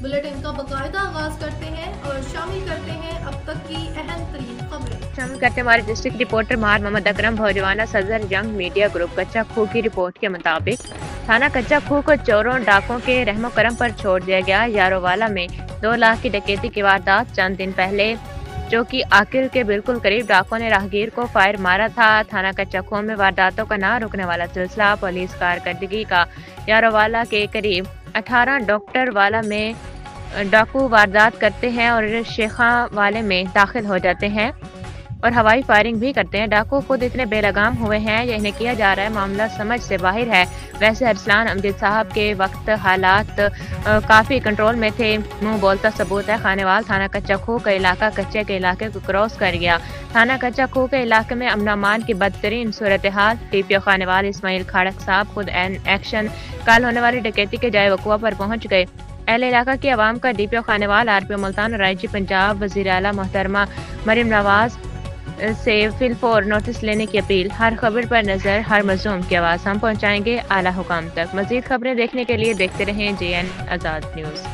Bulletin का बाकायदा आगाज करते हैं और शामिल करते हैं अब तक की अहम तरीन खबरें। शामिल करते हैं हमारे डिस्ट्रिक्ट रिपोर्टर मार मोहम्मद अकरम भौजवाना सदर यंग मीडिया ग्रुप कच्चा खूह की रिपोर्ट के मुताबिक थाना कच्चा खूह को चोरों डाकों के रहमो करम पर छोड़ दिया गया। यारोवाला में 2 लाख की डकैती की वारदात चंद दिन पहले जो कि आखिर के बिल्कुल करीब डाकों ने राहगीर को फायर मारा था। थाना कच्चा खूह में वारदातों का ना रुकने वाला सिलसिला पुलिस कारकर्दगी का। यारोवाला के करीब 18 डॉक्टर वाला में डाकू वारदात करते हैं और शेखा वाले में दाखिल हो जाते हैं और हवाई फायरिंग भी करते हैं। डाकू खुद इतने बेलगाम हुए हैं या इन्हें किया जा रहा है मामला समझ से बाहर है। वैसे अरसलान अमजद साहब के वक्त हालात काफ़ी कंट्रोल में थे। मुंह बोलता सबूत है। खानेवाल थाना कच्चा खूह का इलाका कच्चे के इलाके को क्रॉस कर गया। थाना कच्चा खूह के इलाके में अमन अमान की बदतरीन सूरत हाल। टीपीओ खानेवाल इस्माइल खाड़क साहब खुद एक्शन कल होने वाली डकैती के जाए वकुआ पर पहुंच गए। अहले इलाका की आवाम का डीपीओ खानेवाल, आरपीओ मुल्तान और आईजी पंजाब वज़ीर आला मोहतरमा मरियम नवाज से फिलफौर नोटिस लेने की अपील। हर खबर पर नजर, हर मजलूम की आवाज़ हम पहुंचाएंगे आला हुकाम तक। मजीद खबरें देखने के लिए देखते रहें JN आज़ाद न्यूज़।